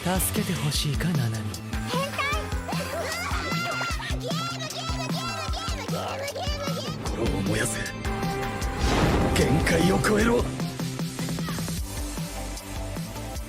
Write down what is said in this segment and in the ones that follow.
助けてほしいかナナミ。心を燃やせ。限界を超えろ。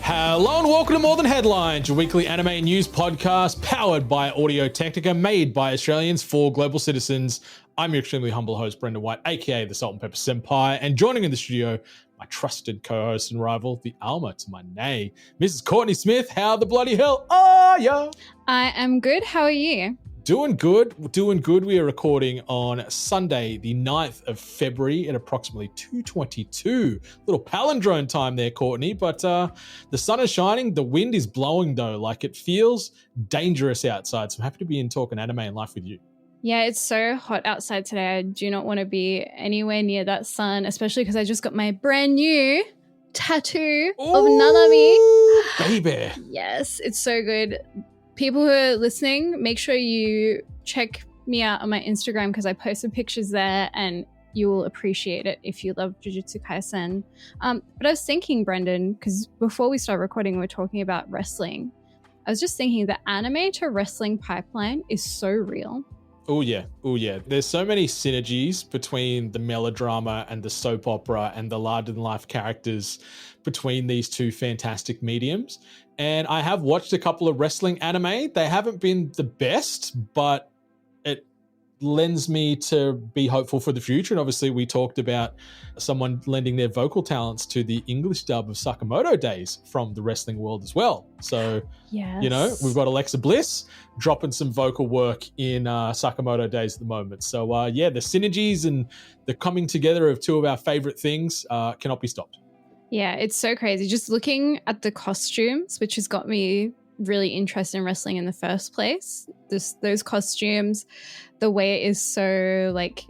Hello and welcome to More Than Headlines, your weekly anime news podcast powered by Audio Technica, made by Australians for global citizens. I'm your extremely humble host, Brendan White, aka the Salt and Pepper Senpai, and joining in the studio, my trusted co-host and rival, the Alma to my nay, Mrs. Courtney Smith. How the bloody hell are ya? I am good. How are you? Doing good. We are recording on Sunday, the 9th of February at approximately 2:22. Little palindrome time there, Courtney, but the sun is shining. The wind is blowing, though. Like, it feels dangerous outside, so I'm happy to be in talking anime and life with you. Yeah, it's so hot outside today. I do not want to be anywhere near that sun, especially because I just got my brand new tattoo of Nanami. Baby. Yes, it's so good. People who are listening, make sure you check me out on my Instagram because I posted pictures there and you will appreciate it if you love Jujutsu Kaisen. But I was thinking, Brendan, because before we start recording, we were talking about wrestling. I was just thinking the anime to wrestling pipeline is so real. Oh yeah. There's so many synergies between the melodrama and the soap opera and the larger-than-life characters between these two fantastic mediums. And I have watched a couple of wrestling anime. They haven't been the best, but it lends me to be hopeful for the future. And obviously we talked about someone lending their vocal talents to the English dub of Sakamoto Days from the wrestling world as well. So, yes. You know, we've got Alexa Bliss dropping some vocal work in Sakamoto Days at the moment. So, yeah, the synergies and the coming together of two of our favorite things cannot be stopped. Yeah, it's so crazy. Just looking at the costumes, which has got me really interested in wrestling in the first place. Those costumes, the way it is so like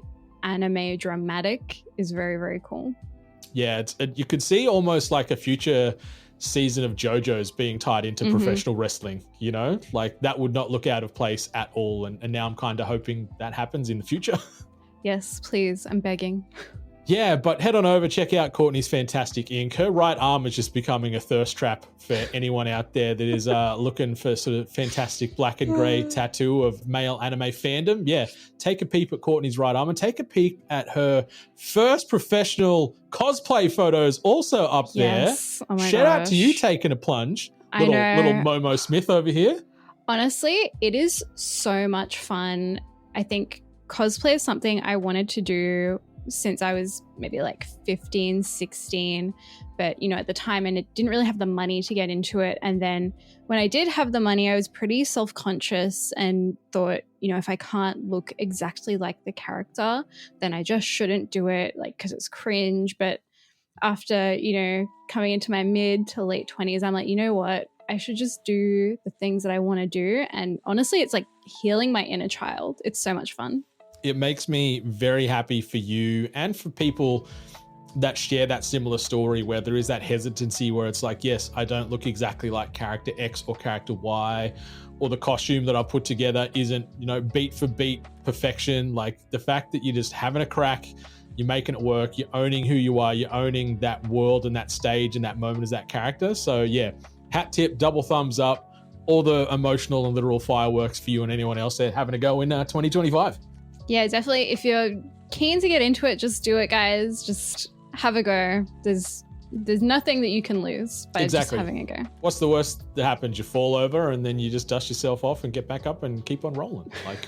anime dramatic is very, very cool. Yeah, you could see almost like a future season of JoJo's being tied into professional wrestling, you know? Like that would not look out of place at all. And now I'm kind of hoping that happens in the future. Yes, please. I'm begging. Yeah, but head on over, check out Courtney's fantastic ink. Her right arm is just becoming a thirst trap for anyone out there that is looking for sort of fantastic black and grey tattoo of male anime fandom. Yeah, take a peep at Courtney's right arm and take a peek at her first professional cosplay photos also up there. Oh my Shout out gosh. to you taking a plunge. I know. Little Momo Smith over here. Honestly, it is so much fun. I think cosplay is something I wanted to do since I was maybe like 15, 16. But, you know, at the time, and it didn't really have the money to get into it. And then when I did have the money, I was pretty self-conscious and thought, you know, if I can't look exactly like the character, then I just shouldn't do it, like, because it's cringe. But after, you know, coming into my mid to late 20s, I'm like, you know what? I should just do the things that I want to do. And honestly, it's like healing my inner child. It's so much fun. It makes me very happy for you and for people that share that similar story where there is that hesitancy where it's like, yes, I don't look exactly like character X or character Y, or the costume that I put together isn't, you know, beat for beat perfection. Like the fact that you're just having a crack, you're making it work, you're owning who you are, you're owning that world and that stage and that moment as that character. So yeah, hat tip, double thumbs up, all the emotional and literal fireworks for you and anyone else there having a go in 2025. Yeah, definitely. If you're keen to get into it, just do it, guys. Just have a go. There's nothing that you can lose by just having a go. What's the worst that happens? You fall over and then you just dust yourself off and get back up and keep on rolling. Like,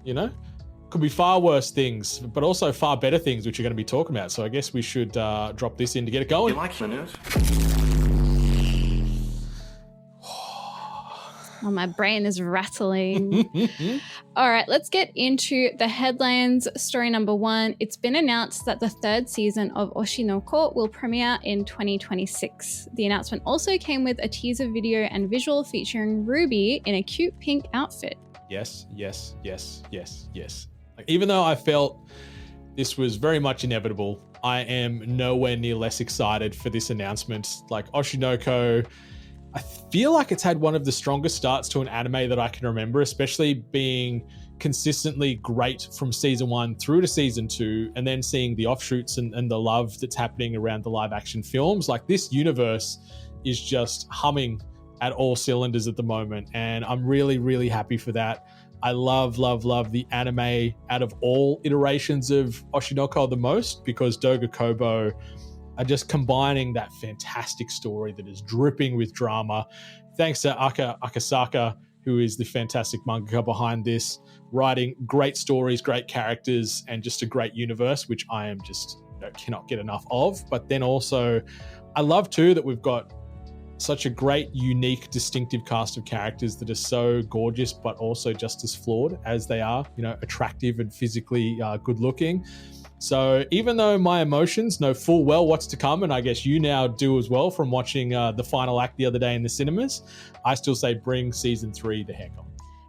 you know, could be far worse things, but also far better things, which you're going to be talking about. So I guess we should drop this in to get it going. You like the news? Oh, my brain is rattling. All right, let's get into the headlines. Story number 1. It's been announced that the 3rd season of Oshi no Ko will premiere in 2026. The announcement also came with a teaser video and visual featuring Ruby in a cute pink outfit. Yes. Like, even though I felt this was very much inevitable, I am nowhere near less excited for this announcement. Like Oshi no Ko, I feel like it's had one of the strongest starts to an anime that I can remember, especially being consistently great from season 1 through to season 2, and then seeing the offshoots and the love that's happening around the live action films. Like, this universe is just humming at all cylinders at the moment, and I'm really, really happy for that. I love the anime out of all iterations of Oshinoko the most, because Doga Kobo are just combining that fantastic story that is dripping with drama. Thanks to Akasaka, who is the fantastic mangaka behind this, writing great stories, great characters, and just a great universe, which I am just cannot get enough of. But then also, I love too that we've got such a great, unique, distinctive cast of characters that are so gorgeous, but also just as flawed as they are, attractive and physically good looking. So even though my emotions know full well what's to come, and I guess you now do as well from watching the final act the other day in the cinemas, I still say bring season 3 the heck on.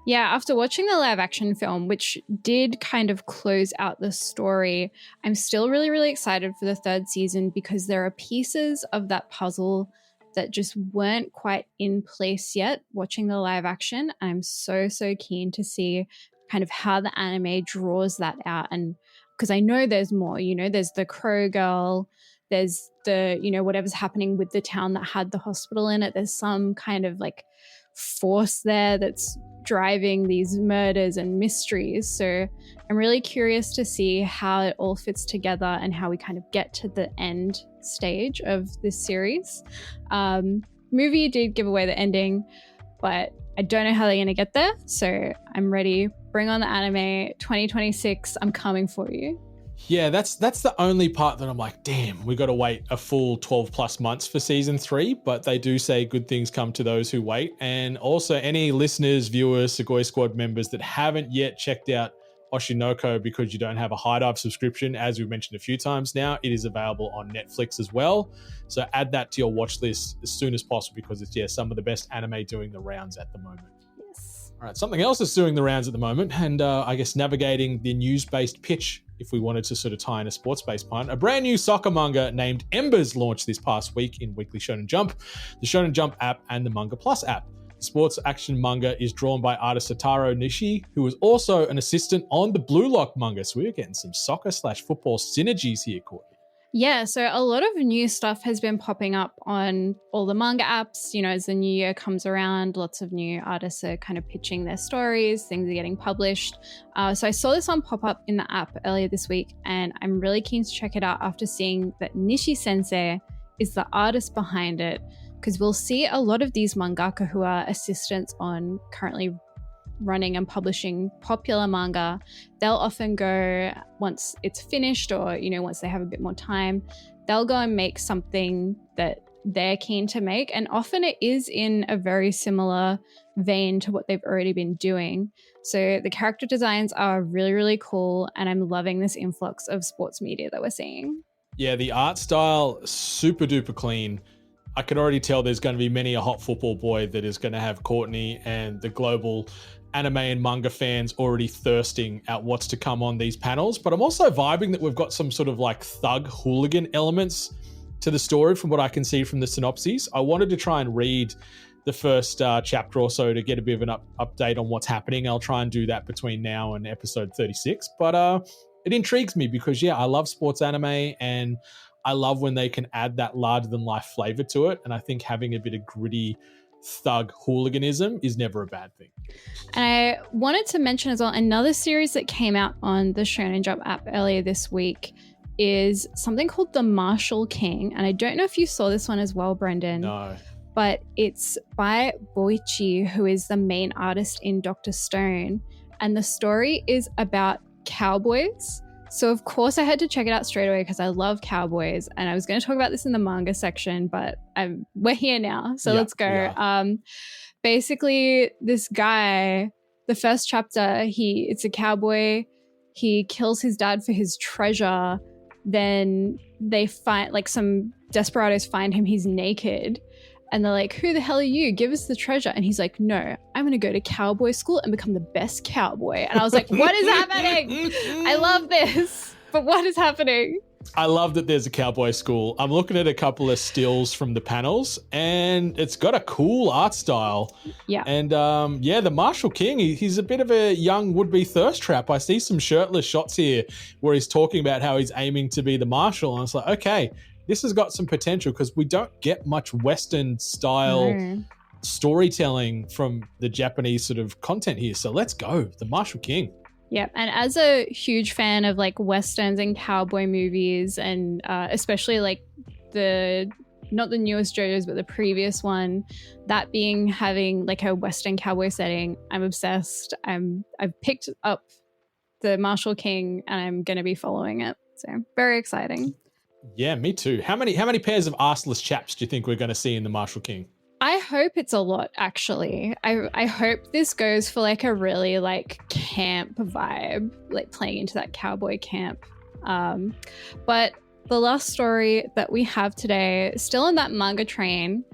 Yeah, after watching the live action film, which did kind of close out the story, I'm still really, really excited for the 3rd season, because there are pieces of that puzzle that just weren't quite in place yet watching the live action. I'm so keen to see kind of how the anime draws that out. And because I know there's more, there's the Crow Girl, there's the, whatever's happening with the town that had the hospital in it. There's some kind of like force there that's driving these murders and mysteries. So I'm really curious to see how it all fits together and how we kind of get to the end stage of this series. Movie did give away the ending, but I don't know how they're going to get there. So I'm ready. Bring on the anime. 2026, I'm coming for you. Yeah, that's the only part that I'm like, damn, we got to wait a full 12 plus months for season 3, but they do say good things come to those who wait. And also any listeners, viewers, Segoy Squad members that haven't yet checked out Oshinoko because you don't have a High Dive subscription, as we've mentioned a few times now, it is available on Netflix as well. So add that to your watch list as soon as possible, because it's some of the best anime doing the rounds at the moment. Yes. All right, something else that's doing the rounds at the moment, and I guess navigating the news-based pitch, if we wanted to sort of tie in a sports-based pun, a brand new soccer manga named Embers launched this past week in Weekly Shonen Jump, the Shonen Jump app, and the Manga Plus app. The sports action manga is drawn by artist Sotaro Nishi, who is also an assistant on the Blue Lock manga. So we're getting some soccer/football synergies here, Courtney. Yeah, so a lot of new stuff has been popping up on all the manga apps. As the new year comes around, lots of new artists are kind of pitching their stories, things are getting published. So I saw this one pop up in the app earlier this week, and I'm really keen to check it out after seeing that Nishi-sensei is the artist behind it, because we'll see a lot of these mangaka who are assistants on currently running and publishing popular manga. They'll often go, once it's finished or once they have a bit more time, they'll go and make something that they're keen to make, and often it is in a very similar vein to what they've already been doing. So the character designs are really, really cool, and I'm loving this influx of sports media that we're seeing. Yeah, the art style, super duper clean. I can already tell there's going to be many a hot football boy that is going to have Courtney and the global anime and manga fans already thirsting at what's to come on these panels. But I'm also vibing that we've got some sort of like thug hooligan elements to the story from what I can see from the synopses. I wanted to try and read the first chapter or so to get a bit of an update on what's happening. I'll try and do that between now and episode 36. But it intrigues me because, I love sports anime, and I love when they can add that larger-than-life flavor to it. And I think having a bit of gritty thug hooliganism is never a bad thing. And I wanted to mention as well, another series that came out on the Shonen Jump app earlier this week is something called The Martial King. And I don't know if you saw this one as well, Brendan. No. But it's by Boichi, who is the main artist in Dr. Stone. And the story is about cowboys. So of course I had to check it out straight away because I love cowboys, and I was going to talk about this in the manga section, but we're here now, so let's go. Basically, this guy, the first chapter, it's a cowboy. He kills his dad for his treasure. Then they find, like, some desperados find him. He's naked. And they're like, who the hell are you? Give us the treasure. And he's like, no, I'm going to go to cowboy school and become the best cowboy. And I was like, what is happening? I love this, but what is happening? I love that there's a cowboy school. I'm looking at a couple of stills from the panels, and it's got a cool art style. Yeah. And the Martial King, he's a bit of a young would-be thirst trap. I see some shirtless shots here where he's talking about how he's aiming to be the Marshal. And it's like, okay, this has got some potential because we don't get much Western style storytelling from the Japanese sort of content here. So let's go, The Martial King. Yeah, and as a huge fan of like westerns and cowboy movies, and especially like not the newest JoJo's, but the previous one, that being having like a western cowboy setting, I'm obsessed. I've picked up The Martial King and I'm going to be following it. So very exciting. Yeah, me too. How many pairs of arseless chaps do you think we're going to see in The Martial King? I hope it's a lot, actually. I hope this goes for like a really like camp vibe, like playing into that cowboy camp. But the last story that we have today, still on that manga train.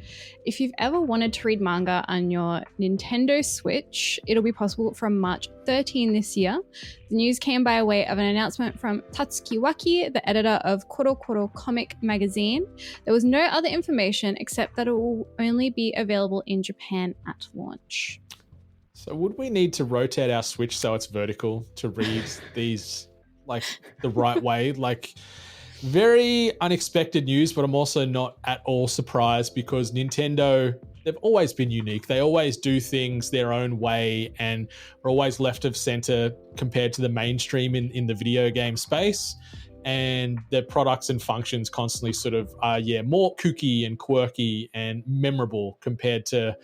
If you've ever wanted to read manga on your Nintendo Switch, it'll be possible from March 13 this year. The news came by way of an announcement from Tatsuki Waki, the editor of Koro Koro comic magazine. There was no other information except that it will only be available in Japan at launch. So would we need to rotate our Switch so it's vertical to read these like the right way? Like, very unexpected news, but I'm also not at all surprised because Nintendo, they've always been unique. They always do things their own way and are always left of center compared to the mainstream in the video game space. And their products and functions constantly sort of are, more kooky and quirky and memorable compared to,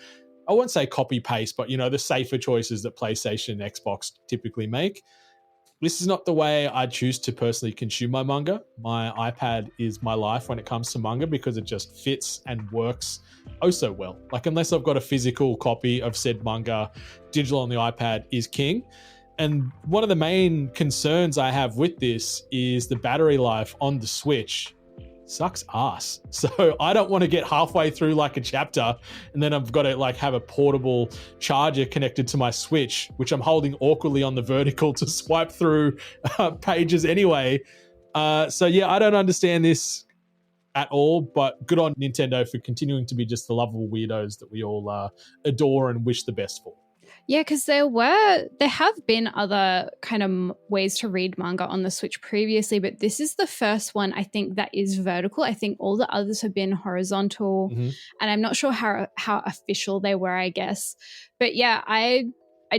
I won't say copy paste, but the safer choices that PlayStation and Xbox typically make. This is not the way I choose to personally consume my manga. My iPad is my life when it comes to manga because it just fits and works oh so well. Like, unless I've got a physical copy of said manga, digital on the iPad is king. And one of the main concerns I have with this is the battery life on the Switch sucks ass. So I don't want to get halfway through like a chapter and then I've got to like have a portable charger connected to my Switch, which I'm holding awkwardly on the vertical to swipe through pages anyway. So yeah, I don't understand this at all, but good on Nintendo for continuing to be just the lovable weirdos that we all adore and wish the best for. Yeah, because there have been other kind of ways to read manga on the Switch previously, but this is the first one I think that is vertical. I think all the others have been horizontal, and I'm not sure how official they were, I guess. But yeah, I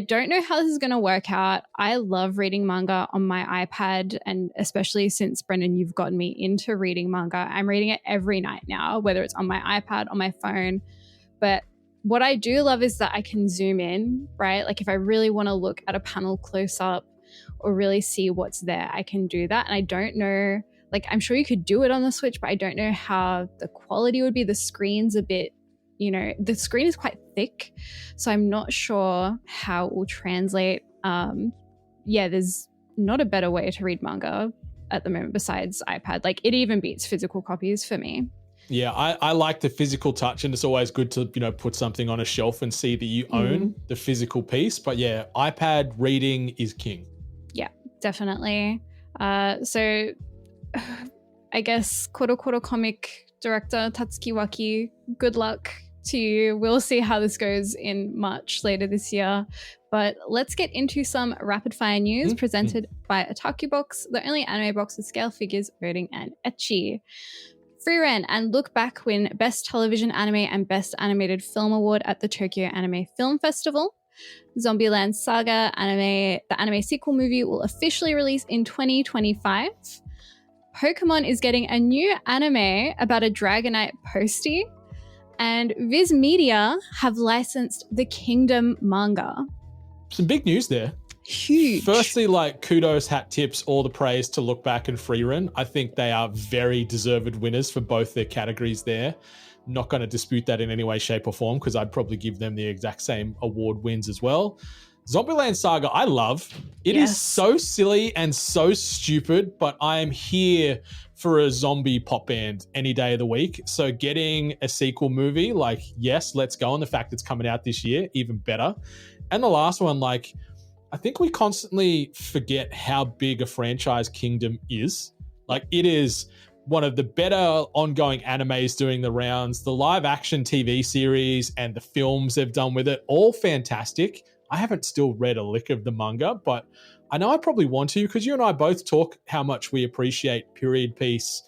don't know how this is going to work out. I love reading manga on my iPad, and especially since, Brendan, you've gotten me into reading manga. I'm reading it every night now, whether it's on my iPad, on my phone. But what I do love is that I can zoom in, right? Like if I really want to look at a panel close up or really see what's there, I can do that. And I don't know, like I'm sure you could do it on the Switch, but I don't know how the quality would be. The screen's a bit, the screen is quite thick. So I'm not sure how it will translate. There's not a better way to read manga at the moment besides iPad. Like it even beats physical copies for me. Yeah, I like the physical touch, and it's always good to, put something on a shelf and see that you own the physical piece. But yeah, iPad reading is king. Yeah, definitely. So I guess Koro Koro comic director Tatsuki Waki, good luck to you. We'll see how this goes in March later this year. But let's get into some rapid fire news presented by Otaku Box, the only anime box with scale figures, voting, and ecchi. Frieren and Look Back win Best Television Anime and Best Animated Film Award at the Tokyo Anime Film Festival. Zombieland Saga anime, the anime sequel movie, will officially release in 2025. Pokemon is getting a new anime about a Dragonite postie. And Viz Media have licensed the Kingdom manga. Some big news there. Huge. Firstly, kudos, hat tips, all the praise to Look Back and Frieren. I think they are very deserved winners for both their categories there. Not going to dispute that in any way, shape or form because I'd probably give them the exact same award wins as well. Zombieland Saga, I love. It is so silly and so stupid, but I am here for a zombie pop band any day of the week. So getting a sequel movie, yes, let's go. And the fact it's coming out this year, even better. And the last one, I think we constantly forget how big a franchise Kingdom is. It is one of the better ongoing animes doing the rounds. The live action TV series and the films they've done with it, all fantastic. I haven't still read a lick of the manga, but I know I probably want to because you and I both talk how much we appreciate period piece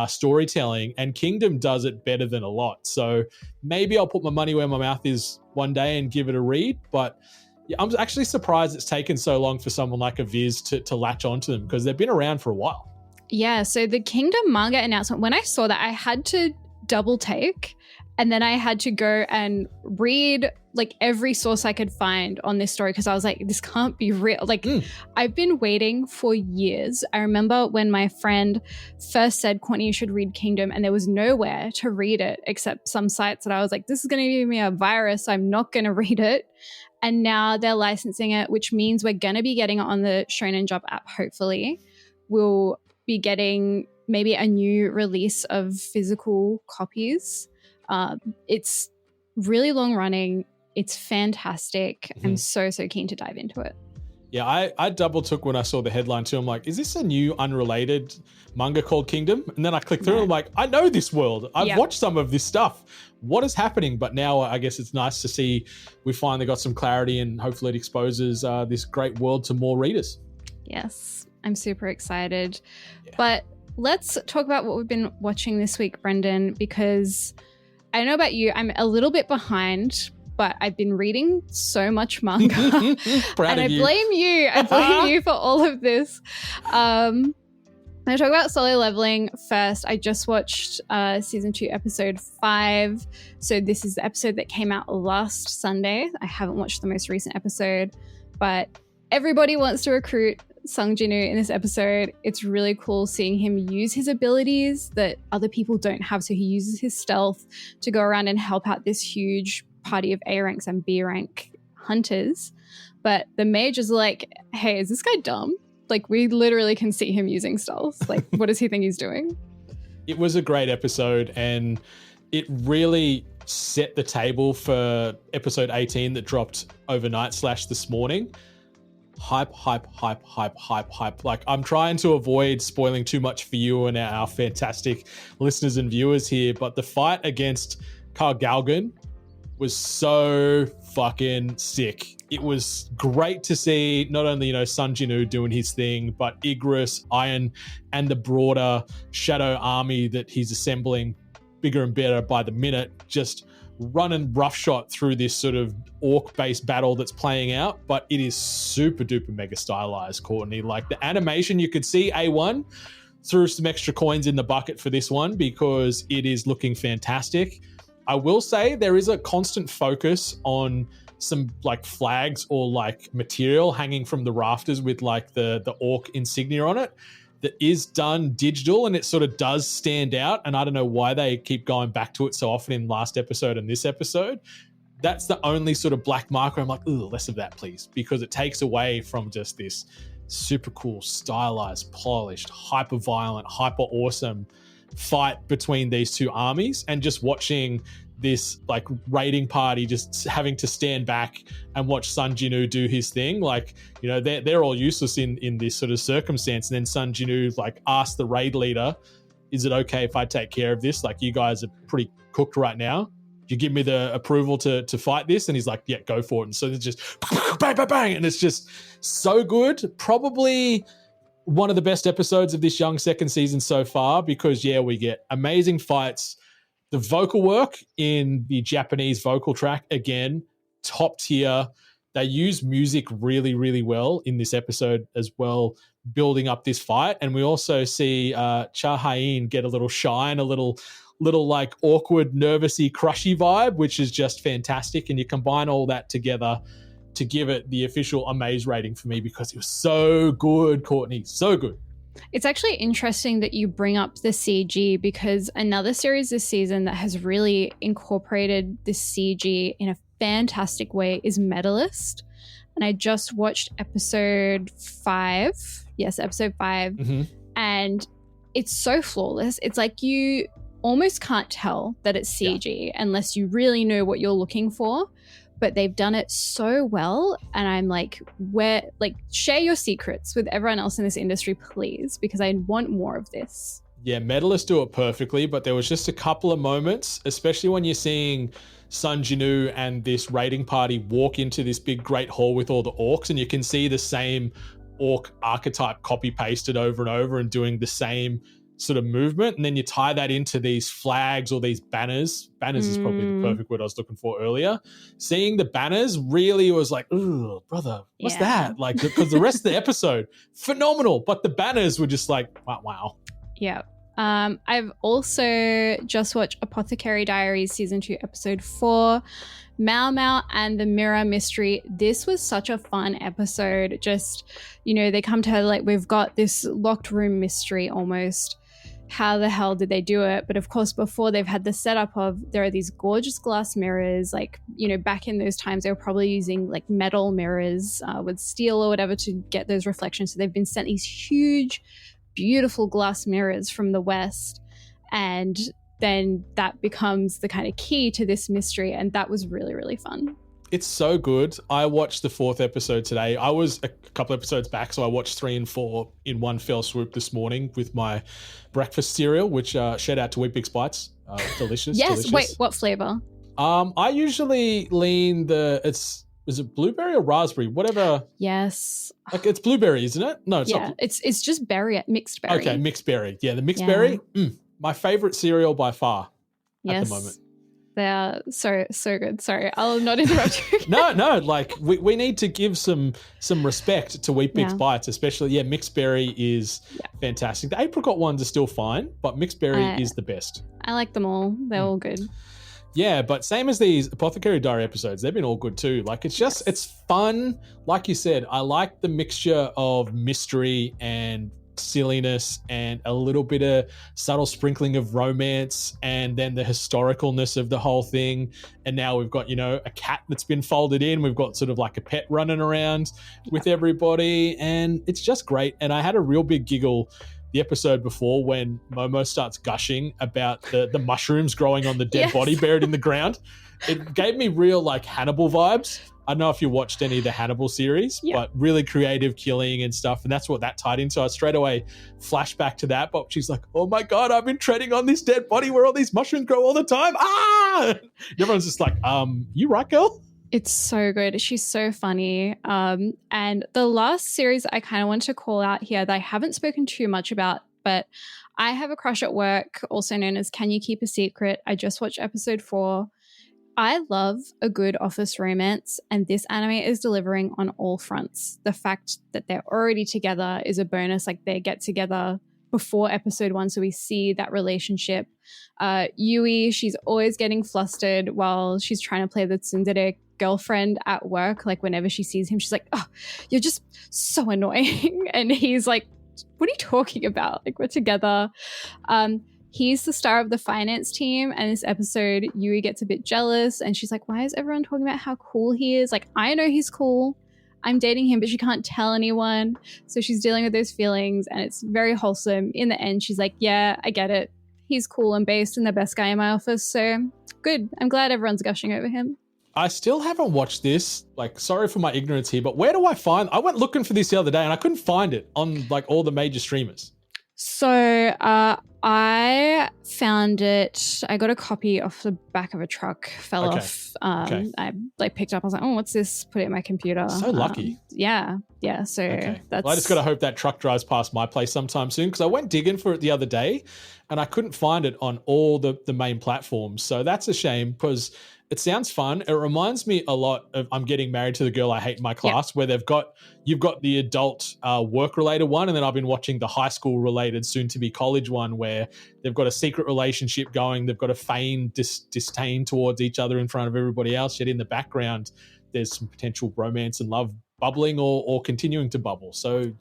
storytelling, and Kingdom does it better than a lot. So maybe I'll put my money where my mouth is one day and give it a read. But yeah, I'm actually surprised it's taken so long for someone like a Viz to latch onto them, because they've been around for a while. Yeah, so the Kingdom manga announcement, when I saw that, I had to double take, and then I had to go and read like every source I could find on this story, because I was like, this can't be real. Like, I've been waiting for years. I remember when my friend first said, Courtney, you should read Kingdom, and there was nowhere to read it except some sites that I was like, this is going to give me a virus. I'm not going to read it. And now they're licensing it, which means we're going to be getting it on the Shonen Jump app, hopefully. We'll be getting maybe a new release of physical copies. It's really long running. It's fantastic. I'm so keen to dive into it. Yeah, I double took when I saw the headline too. I'm like, is this a new unrelated manga called Kingdom? And then I clicked through and I'm like, I know this world. I've watched some of this stuff. What is happening? But now I guess it's nice to see we finally got some clarity, and hopefully it exposes this great world to more readers. Yes, I'm super excited. Yeah. But let's talk about what we've been watching this week, Brendan, because I don't know about you, I'm a little bit behind, but I've been reading so much manga. Proud and of you. I blame you. I blame you for all of this. I'm going to talk about Solo Leveling first. I just watched season 2, episode 5. So this is the episode that came out last Sunday. I haven't watched the most recent episode, but everybody wants to recruit Sung Jin-woo in this episode. It's really cool seeing him use his abilities that other people don't have. So he uses his stealth to go around and help out this huge party of A ranks and B rank hunters. But the mage is like, hey, is this guy dumb? Like, we literally can see him using stealth. Like, what does he think he's doing? It was a great episode, and it really set the table for episode 18 that dropped overnight / this morning. Hype. Like, I'm trying to avoid spoiling too much for you and our fantastic listeners and viewers here, but the fight against Kargalgan was so fucking sick. It was great to see not only, Sun Jin-woo doing his thing, but Igris, Iron, and the broader Shadow army that he's assembling bigger and better by the minute, just running roughshod through this sort of orc-based battle that's playing out. But it is super duper mega stylized, Courtney. Like, the animation, you could see A1 threw some extra coins in the bucket for this one because it is looking fantastic. I will say there is a constant focus on some like flags or like material hanging from the rafters with like the orc insignia on it that is done digital, and it sort of does stand out. And I don't know why they keep going back to it so often in last episode and this episode. That's the only sort of black marker. I'm like, ooh, less of that, please, because it takes away from just this super cool, stylized, polished, hyper violent, hyper awesome fight between these two armies. And just watching this like raiding party just having to stand back and watch Sun Jin-woo do his thing. Like, they're all useless in this sort of circumstance. And then Sun Jin-woo like asked the raid leader, is it okay if I take care of this? Like, you guys are pretty cooked right now. Do you give me the approval to fight this? And he's like, yeah, go for it. And so it's just bang, bang, bang. And it's just so good. Probably one of the best episodes of this young second season so far, because we get amazing fights. The vocal work in the Japanese vocal track, again, top tier. They use music really, really well in this episode as well, building up this fight. And we also see Cha Hain get a little shine, a little like awkward, nervousy, crushy vibe, which is just fantastic. And you combine all that together to give it the official Amaze rating for me, because it was so good, Courtney, so good. It's actually interesting that you bring up the CG, because another series this season that has really incorporated the CG in a fantastic way is Medalist. And I just watched episode 5. Yes, episode 5. Mm-hmm. And it's so flawless. It's like you almost can't tell that it's CG unless you really know what you're looking for. But they've done it so well. And I'm like, share your secrets with everyone else in this industry, please, because I want more of this. Yeah, Medalists do it perfectly, but there was just a couple of moments, especially when you're seeing Sun Jin-woo and this raiding party walk into this big great hall with all the orcs, and you can see the same orc archetype copy pasted over and over and doing the same sort of movement, and then you tie that into these flags or these banners. Banners is probably the perfect word I was looking for earlier. Seeing the banners really was like, ooh, brother, what's that? Like, because the rest of the episode, phenomenal, but the banners were just like, wow. Yeah. I've also just watched Apothecary Diaries season 2, episode 4, Mao Mao and the Mirror Mystery. This was such a fun episode. Just, they come to her like, we've got this locked room mystery almost. How the hell did they do it? But of course, before they've had the setup of, there are these gorgeous glass mirrors, like, back in those times, they were probably using like metal mirrors with steel or whatever to get those reflections. So they've been sent these huge, beautiful glass mirrors from the West. And then that becomes the kind of key to this mystery. And that was really, really fun. It's so good. I watched the 4th episode today. I was a couple episodes back, so I watched 3 and 4 in one fell swoop this morning with my breakfast cereal, which shout out to Wheat Bix Bites. Delicious. Yes. Delicious. Wait, what flavor? I usually lean is it blueberry or raspberry? Whatever. Yes. Like, it's blueberry, isn't it? No, it's not. It's just berry, mixed berry. Okay, mixed berry. Yeah, the mixed berry. My favorite cereal by far at the moment. They are so good. Sorry, I'll not interrupt you. No, like we need to give some respect to Wheat Bix Bites, especially. Mixed berry is fantastic. The apricot ones are still fine, but mixed berry is the best. I like them all. They're all good. Yeah, but same as these Apothecary Diary episodes, they've been all good too. Like, it's just, it's fun. Like you said, I like the mixture of mystery and silliness and a little bit of subtle sprinkling of romance, and then the historicalness of the whole thing. And now we've got, a cat that's been folded in. We've got sort of like a pet running around with everybody, and it's just great. And I had a real big giggle the episode before when Momo starts gushing about the mushrooms growing on the dead body buried in the ground. It gave me real like Hannibal vibes. I don't know if you watched any of the Hannibal series, but really creative killing and stuff. And that's what that tied into. I straight away flashed back to that. But she's like, oh my God, I've been treading on this dead body where all these mushrooms grow all the time. Ah! And everyone's just like, you right, girl? It's so good. She's so funny. And the last series I kind of want to call out here that I haven't spoken too much about, but I have a crush at work, also known as Can You Keep a Secret? I just watched episode 4. I love a good office romance, and this anime is delivering on all fronts. The fact that they're already together is a bonus. Like, they get together before episode 1, so we see that relationship. Yui, she's always getting flustered while she's trying to play the tsundere girlfriend at work. Like, whenever she sees him, she's like, oh, you're just so annoying. And he's like, what are you talking about? Like, we're together. He's the star of the finance team, and this episode, Yui gets a bit jealous, and she's like, why is everyone talking about how cool he is? Like, I know he's cool. I'm dating him, but she can't tell anyone. So she's dealing with those feelings, and it's very wholesome. In the end, she's like, yeah, I get it. He's cool and based and the best guy in my office. So good. I'm glad everyone's gushing over him. I still haven't watched this. Like, sorry for my ignorance here, but where do I find? I went looking for this the other day and I couldn't find it on like all the major streamers. So I found it. I got a copy off the back of a truck, fell off. I like picked up. I was like, oh, what's this? Put it in my computer. So lucky. Yeah. So that's. Well, I just got to hope that truck drives past my place sometime soon, because I went digging for it the other day and I couldn't find it on all the main platforms. So that's a shame, because it sounds fun. It reminds me a lot of I'm Getting Married to the Girl I Hate in My Class, where you've got the adult work-related one, and then I've been watching the high school-related, soon-to-be college one, where they've got a secret relationship going. They've got a feigned disdain towards each other in front of everybody else, yet in the background, there's some potential romance and love bubbling or continuing to bubble. So,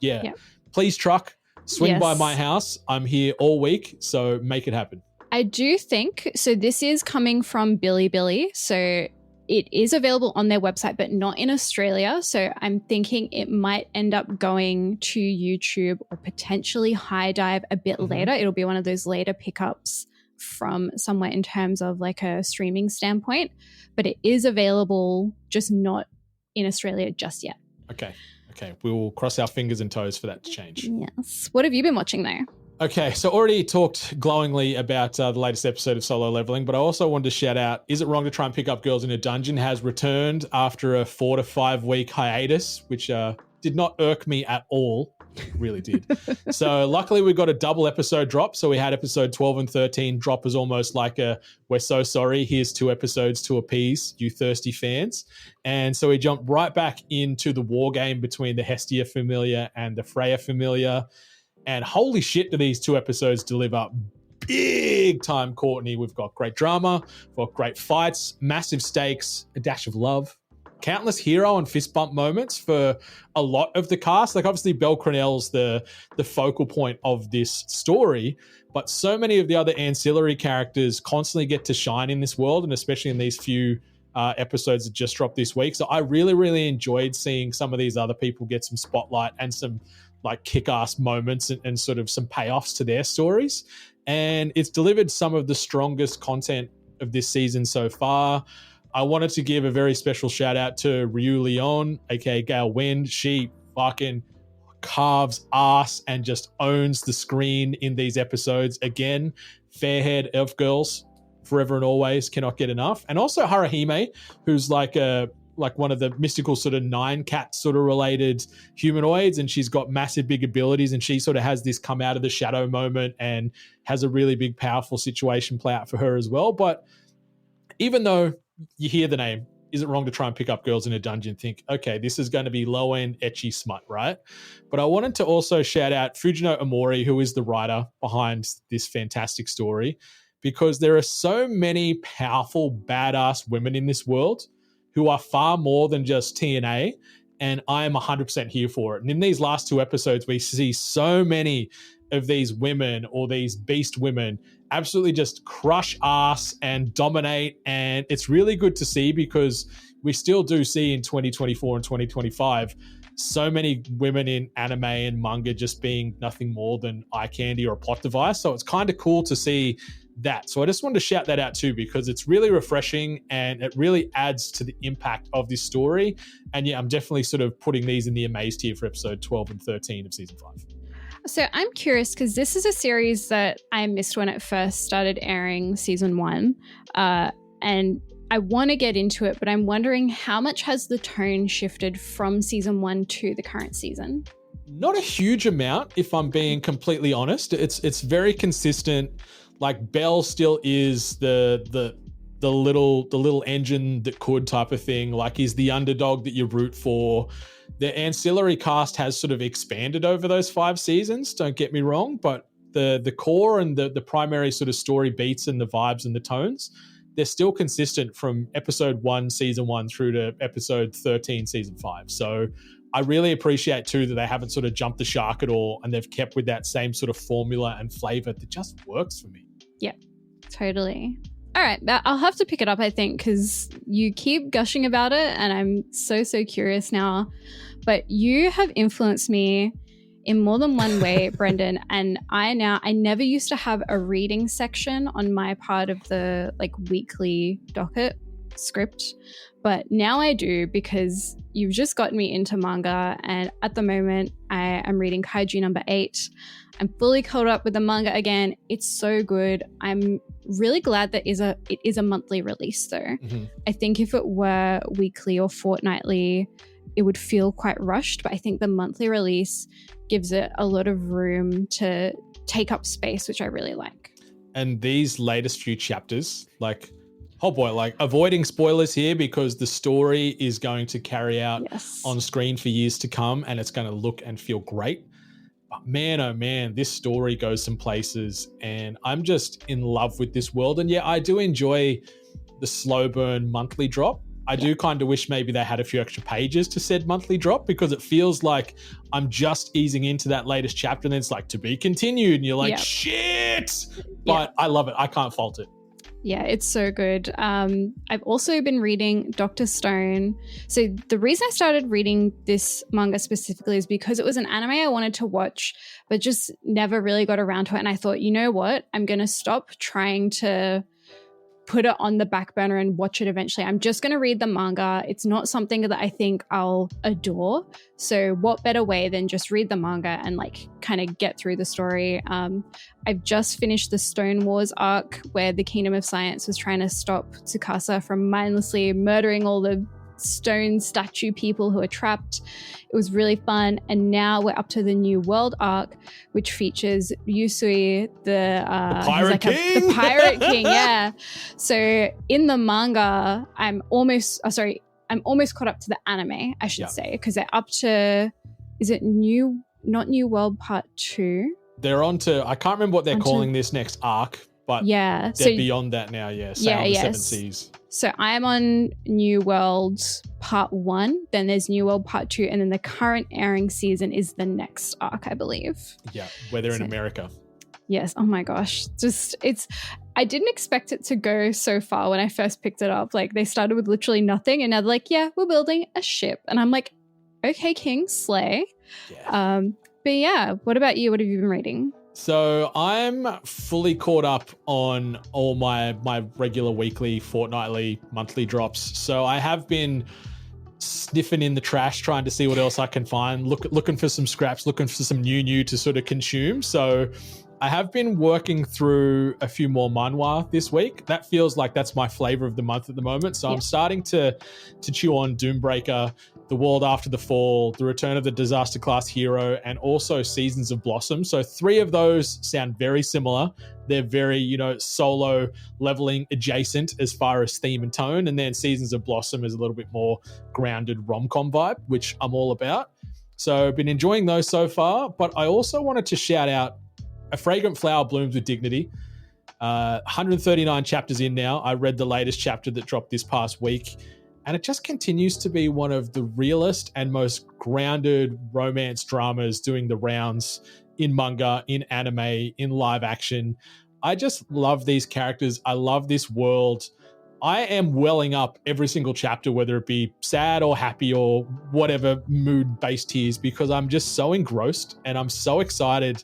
please, truck, swing by my house. I'm here all week, so make it happen. I do think, so this is coming from Bilibili, so it is available on their website, but not in Australia. So I'm thinking it might end up going to YouTube or potentially High Dive a bit later. It'll be one of those later pickups from somewhere in terms of like a streaming standpoint, but it is available, just not in Australia just yet. Okay. We will cross our fingers and toes for that to change. Yes. What have you been watching though? Okay, so already talked glowingly about the latest episode of Solo Leveling, but I also wanted to shout out Is It Wrong to Try and Pick Up Girls in a Dungeon has returned after a 4 to 5 week hiatus, which did not irk me at all. Really did. So luckily we got a double episode drop. So we had episode 12 and 13 drop as almost like a, we're so sorry, here's 2 episodes to appease you thirsty fans. And so we jumped right back into the war game between the Hestia familiar and the Freya familiar. And holy shit, do these 2 episodes deliver big time, Courtney. We've got great drama, we've got great fights, massive stakes, a dash of love, countless hero and fist bump moments for a lot of the cast. Like obviously Belle Cornell's the focal point of this story, but so many of the other ancillary characters constantly get to shine in this world, and especially in these few episodes that just dropped this week. So I really, really enjoyed seeing some of these other people get some spotlight and some like kick-ass moments and sort of some payoffs to their stories. And it's delivered some of the strongest content of this season so far. I wanted to give a very special shout out to Ryu Leon, aka Gale Wind. She fucking carves ass and just owns the screen in these episodes. Again, fair-haired elf girls, forever and always, cannot get enough. And also Harahime, who's like one of the mystical sort of 9 cat sort of related humanoids, and she's got massive big abilities, and she sort of has this come out of the shadow moment and has a really big powerful situation play out for her as well. But even though you hear the name, is it wrong to try and pick up girls in a dungeon, think, okay, this is going to be low-end ecchi smut, right? But I wanted to also shout out Fujino Omori, who is the writer behind this fantastic story, because there are so many powerful, badass women in this world who are far more than just TNA, and I am 100% here for it. And in these last 2 episodes, we see so many of these women or these beast women absolutely just crush ass and dominate, and it's really good to see because we still do see in 2024 and 2025 so many women in anime and manga just being nothing more than eye candy or a plot device. So it's kind of cool to see that. So I just wanted to shout that out too, because it's really refreshing and it really adds to the impact of this story. And yeah, I'm definitely sort of putting these in the amazed tier for episode 12 and 13 of season 5. So I'm curious because this is a series that I missed when it first started airing season 1. And I want to get into it, but I'm wondering how much has the tone shifted from season 1 to the current season? Not a huge amount, if I'm being completely honest. It's very consistent. Like Belle still is the little engine that could type of thing. Like he's the underdog that you root for. The ancillary cast has sort of expanded over those 5 seasons, don't get me wrong, but the core and the primary sort of story beats and the vibes and the tones, they're still consistent from episode 1, season 1 through to episode 13, season 5. So I really appreciate too that they haven't sort of jumped the shark at all, and they've kept with that same sort of formula and flavor that just works for me. Yeah, totally. All right, I'll have to pick it up, I think, because you keep gushing about it and I'm so curious now. But you have influenced me in more than one way, Brendan, and I never used to have a reading section on my part of the weekly docket script, but now I do because you've just gotten me into manga, and at the moment I am reading Kaiju number 8. I'm fully caught up with the manga again. It's so good. I'm really glad that it is a monthly release though. Mm-hmm. I think if it were weekly or fortnightly, it would feel quite rushed, but I think the monthly release gives it a lot of room to take up space, which I really like. And these latest few chapters, avoiding spoilers here because the story is going to carry out on screen for years to come, and it's going to look and feel great. But man, oh man, this story goes some places, and I'm just in love with this world. And yeah, I do enjoy the slow burn monthly drop. I do kind of wish maybe they had a few extra pages to said monthly drop, because it feels like I'm just easing into that latest chapter and then it's like to be continued and you're like, shit. But I love it. I can't fault it. Yeah, it's so good. I've also been reading Dr. Stone. So the reason I started reading this manga specifically is because it was an anime I wanted to watch, but just never really got around to it. And I thought, you know what? I'm going to stop trying to put it on the back burner and watch it eventually. I'm just going to read the manga. It's not something that I think I'll adore. So what better way than just read the manga and kind of get through the story. I've just finished the Stone Wars arc where the Kingdom of Science was trying to stop Tsukasa from mindlessly murdering all the stone statue people who are trapped. It was really fun. And now we're up to the New World arc, which features Yusui, the Pirate King. The Pirate King, yeah. So in the manga, I'm almost caught up to the anime, I should say, because they're up to, is it not New World Part 2? They're on to, I can't remember what they're calling this next arc, but they're beyond that now, Sail on the Seven Seas. So I'm on New World Part 1, then there's New World Part 2, and then the current airing season is the next arc, I believe. Yeah, where they're in America. Yes, oh my gosh. I didn't expect it to go so far when I first picked it up. Like, they started with literally nothing, and now they're like, yeah, we're building a ship. And I'm like, okay, King, slay. Yeah. But yeah, what about you? What have you been reading? So I'm fully caught up on all my regular weekly, fortnightly, monthly drops. So I have been sniffing in the trash, trying to see what else I can find, looking for some scraps, looking for some new to sort of consume. So I have been working through a few more manhwa this week. That feels like that's my flavor of the month at the moment. So I'm starting to chew on Doombreaker, The World After the Fall, The Return of the Disaster Class Hero, and also Seasons of Blossom. So 3 of those sound very similar. They're very, solo leveling adjacent as far as theme and tone. And then Seasons of Blossom is a little bit more grounded rom-com vibe, which I'm all about. So I've been enjoying those so far. But I also wanted to shout out A Fragrant Flower Blooms with Dignity. 139 chapters in now. I read the latest chapter that dropped this past week. And it just continues to be one of the realest and most grounded romance dramas doing the rounds in manga, in anime, in live action. I just love these characters. I love this world. I am welling up every single chapter, whether it be sad or happy or whatever mood-based tears, because I'm just so engrossed and I'm so excited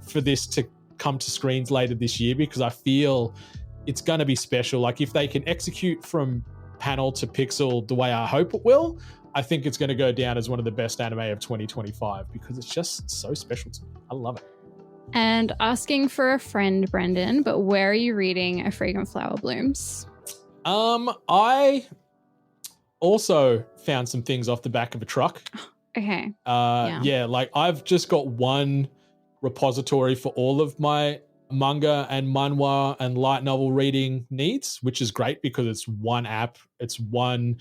for this to come to screens later this year, because I feel it's going to be special. Like, if they can execute from panel to pixel the way I hope it will, I think it's going to go down as one of the best anime of 2025, because it's just so special to me. I love it. And asking for a friend, Brendan, but where are you reading A Fragrant Flower Blooms? I also found some things off the back of a truck. Okay. Like, I've just got one repository for all of my manga and manhwa and light novel reading needs, which is great because it's one app, it's one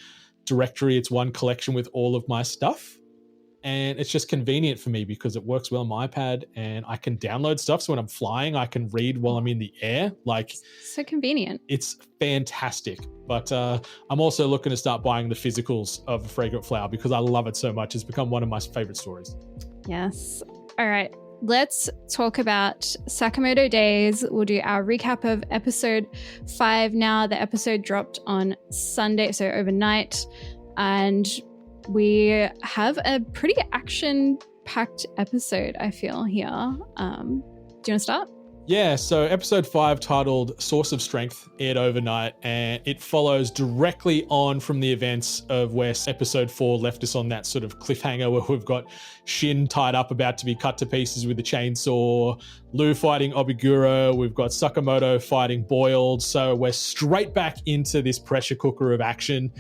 directory, it's one collection with all of my stuff. And it's just convenient for me because it works well on my iPad and I can download stuff. So when I'm flying, I can read while I'm in the air. Like, so convenient. It's fantastic. But I'm also looking to start buying the physicals of A Fragrant Flower because I love it so much. It's become one of my favorite stories. Yes. All right. Let's talk about Sakamoto Days. We'll do our recap of episode 5 now. The episode dropped on Sunday, so overnight. And we have a pretty action-packed episode, I feel, here. Do you want to start? Yeah, so episode 5, titled Source of Strength, aired overnight, and it follows directly on from the events of where episode 4 left us on that sort of cliffhanger where we've got Shin tied up, about to be cut to pieces with a chainsaw, Lou fighting Obiguro, we've got Sakamoto fighting Boiled, so we're straight back into this pressure cooker of action,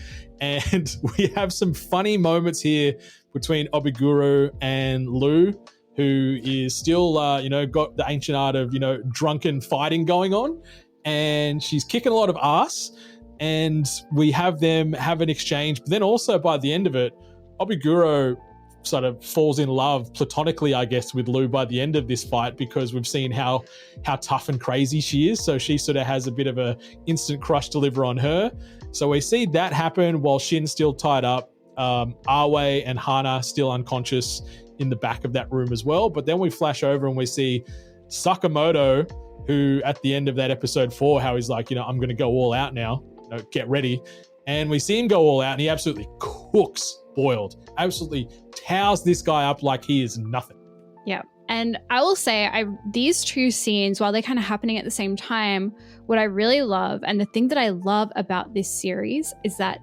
and we have some funny moments here between Obiguro and Lou, who is still, got the ancient art of, drunken fighting going on. And she's kicking a lot of ass. And we have them have an exchange. But then also by the end of it, Obiguro sort of falls in love platonically, I guess, with Lou by the end of this fight, because we've seen how tough and crazy she is. So she sort of has a bit of a instant crush deliver on her. So we see that happen while Shin's still tied up. Awe and Hana still unconscious in the back of that room as well. But then we flash over and we see Sakamoto, who at the end of that episode 4, how he's like, I'm going to go all out now, get ready. And we see him go all out and he absolutely cooks Boiled, absolutely towels this guy up like he is nothing. Yeah. And I will say, these two scenes, while they're kind of happening at the same time, what I really love, and the thing that I love about this series, is that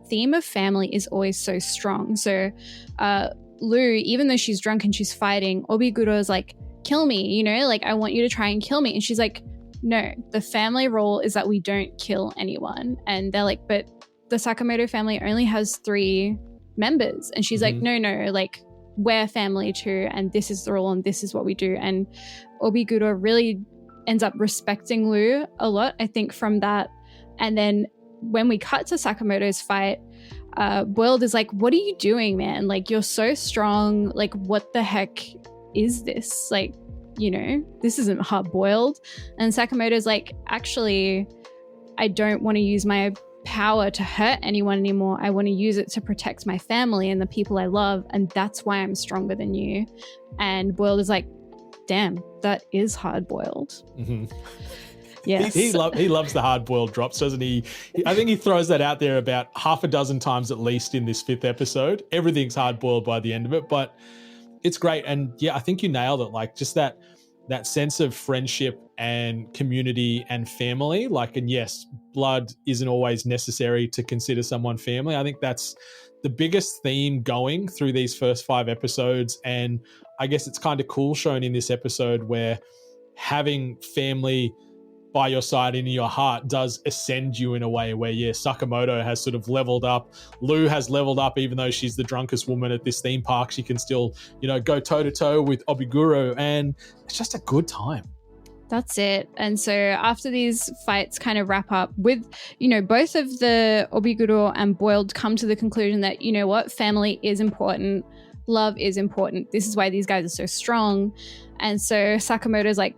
theme of family is always so strong. So Lou, even though she's drunk and she's fighting, Obiguro is like, kill me, I want you to try and kill me. And she's like, no, the family rule is that we don't kill anyone. And they're like, but the Sakamoto family only has 3 members. And she's like, no, like, we're family too, and this is the rule and this is what we do. And Obiguro really ends up respecting Lu a lot, I think, from that. And then when we cut to Sakamoto's fight, Boiled is like, what are you doing, man? Like, you're so strong. Like, what the heck is this? Like, you know, this isn't hard-boiled. And Sakamoto's like, actually, I don't want to use my power to hurt anyone anymore. I want to use it to protect my family and the people I love, and that's why I'm stronger than you. And Boiled is like, damn, that is hard-boiled. Yes. He loves the hard-boiled drops, doesn't he? I think he throws that out there about half a dozen times at least in this 5th episode. Everything's hard-boiled by the end of it, but it's great. And yeah, I think you nailed it. Like, just that sense of friendship and community and family. Like, and yes, blood isn't always necessary to consider someone family. I think that's the biggest theme going through these first 5 episodes. And I guess it's kind of cool shown in this episode where having family by your side and in your heart does ascend you in a way where, yeah, Sakamoto has sort of leveled up. Lu has leveled up, even though she's the drunkest woman at this theme park. She can still, you know, go toe to toe with Obiguro, and it's just a good time. That's it. And so after these fights kind of wrap up with, you know, both of the Obiguro and Boiled come to the conclusion that, you know what, family is important. Love is important. This is why these guys are so strong. And so Sakamoto's like,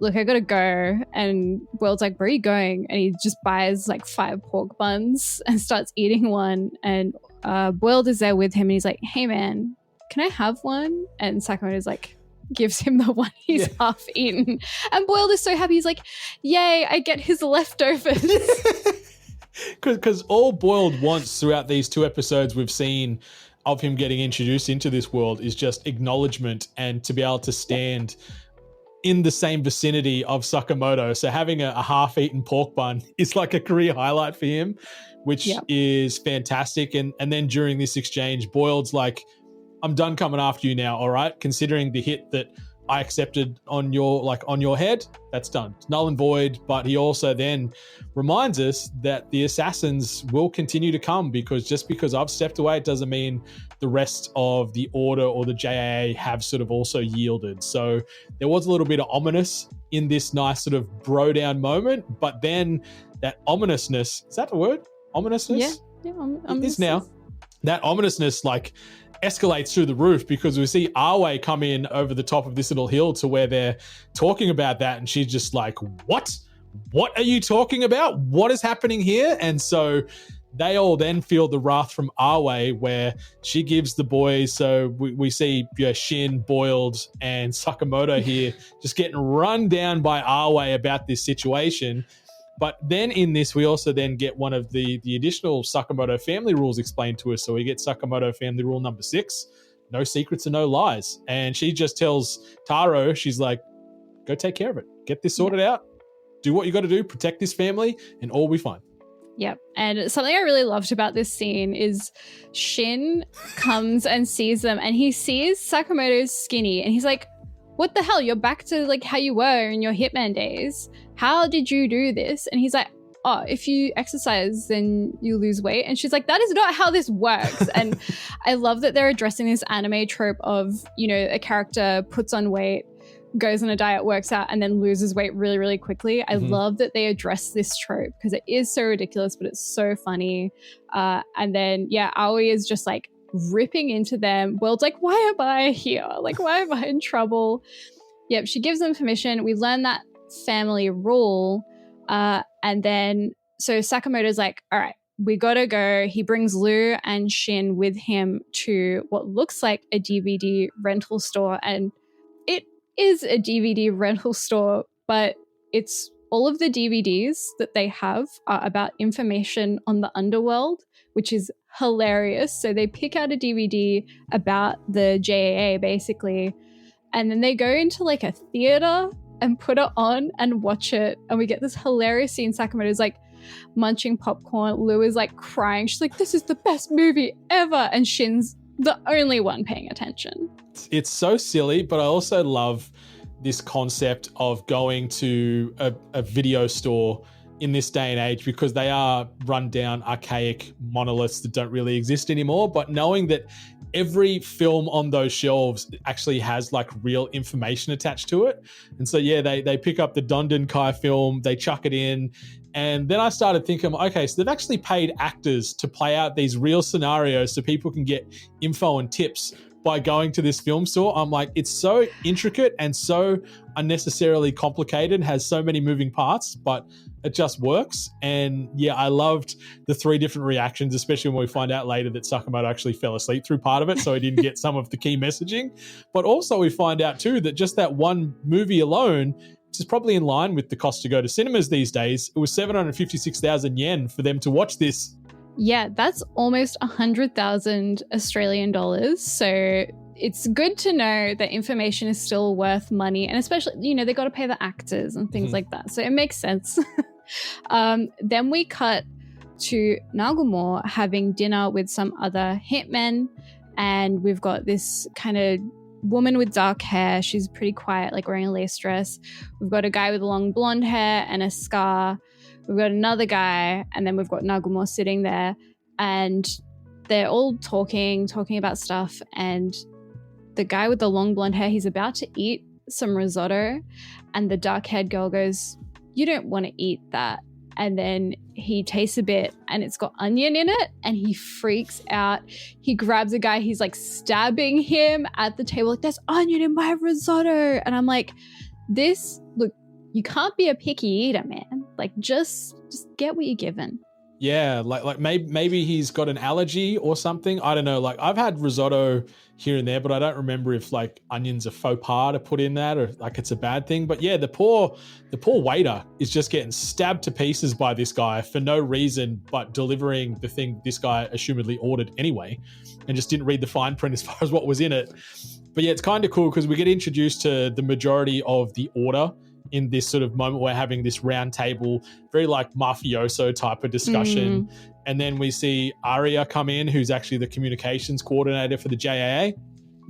look, I gotta go. And Boiled's like, where are you going? And he just buys like 5 pork buns and starts eating one. And Boiled is there with him, and he's like, hey man, can I have one? And Sakamoto's like, gives him the one he's half eaten. And Boiled is so happy. He's like, yay, I get his leftovers. Because all Boiled wants throughout these 2 episodes we've seen of him getting introduced into this world is just acknowledgement and to be able to stand in the same vicinity of Sakamoto. So having a half-eaten pork bun is like a career highlight for him, which is fantastic. And then during this exchange, Boiled's like, I'm done coming after you now, all right? Considering the hit that I accepted on your head, that's done. It's null and void. But he also then reminds us that the assassins will continue to come, because just because I've stepped away, it doesn't mean the rest of the Order or the JAA have sort of also yielded. So there was a little bit of ominous in this nice sort of bro down moment, but then that ominousness, is that the word? Ominousness? Yeah, it is now. That ominousness like escalates through the roof, because we see Awe come in over the top of this little hill to where they're talking about that, and she's just like, what are you talking about? What is happening here? And so they all then feel the wrath from Awe, where she gives the boys, so we see Shin, Boiled, and Sakamoto here just getting run down by Awe about this situation. But then in this, we also then get one of the additional Sakamoto family rules explained to us. So we get Sakamoto family rule number 6, no secrets and no lies. And she just tells Taro, she's like, go take care of it. Get this sorted out. Do what you got to do. Protect this family and all will be fine. Yep. And something I really loved about this scene is Shin comes and sees them, and he sees Sakamoto's skinny, and he's like, what the hell? You're back to like how you were in your Hitman days. How did you do this? And he's like, oh, if you exercise, then you lose weight. And she's like, that is not how this works. And I love that they're addressing this anime trope of, you know, a character puts on weight, goes on a diet, works out, and then loses weight really, really quickly. I love that they address this trope, because it is so ridiculous, but it's so funny. And then, yeah, Aoi is just like ripping into them. World's like, why am I here? Like, why am I in trouble? Yep, she gives them permission. We learn that family rule. And then, so Sakamoto's like, all right, we gotta go. He brings Lu and Shin with him to what looks like a DVD rental store. And it is a DVD rental store, but it's all of the DVDs that they have are about information on the underworld, which is hilarious. So they pick out a DVD about the JAA basically, and then they go into like a theater and put it on and watch it. And we get this hilarious scene. Sakamoto's like munching popcorn. Lu is like crying. She's like, this is the best movie ever. And Shin's the only one paying attention. It's so silly, but I also love this concept of going to a video store in this day and age because they are run down, archaic monoliths that don't really exist anymore. But knowing that every film on those shelves actually has like real information attached to it. And so, yeah, they pick up the Dondonkai film, they chuck it in. And then I started thinking, okay, so they've actually paid actors to play out these real scenarios so people can get info and tips by going to this film store. I'm like, it's so intricate and so unnecessarily complicated, has so many moving parts, but it just works. And yeah, I loved the 3 different reactions, especially when we find out later that Sakamoto actually fell asleep through part of it, so he didn't get some of the key messaging. But also we find out too that just that one movie alone, which is probably in line with the cost to go to cinemas these days, it was 756,000 yen for them to watch this. Yeah, that's almost 100,000 Australian dollars. So it's good to know that information is still worth money. And especially, you know, they got to pay the actors and things like that. So it makes sense. Then we cut to Nagumo having dinner with some other hitmen. And we've got this kind of woman with dark hair. She's pretty quiet, like wearing a lace dress. We've got a guy with long blonde hair and a scar. We've got another guy, and then we've got Nagumo sitting there, and they're all talking about stuff. And the guy with the long blonde hair, he's about to eat some risotto, and the dark-haired girl goes, "You don't want to eat that." And then he tastes a bit, and it's got onion in it, and he freaks out. He grabs a guy, he's like stabbing him at the table, like, "There's onion in my risotto." And I'm like, look, you can't be a picky eater, man. Like, just get what you're given. Yeah, like maybe he's got an allergy or something. I don't know. Like, I've had risotto here and there, but I don't remember if like onions are faux pas to put in that or like it's a bad thing. But yeah, the poor waiter is just getting stabbed to pieces by this guy for no reason, but delivering the thing this guy assumedly ordered anyway, and just didn't read the fine print as far as what was in it. But yeah, it's kind of cool because we get introduced to the majority of the order in this sort of moment. We're having this round table, very like mafioso type of discussion. And then we see Arya come in, who's actually the communications coordinator for the JAA.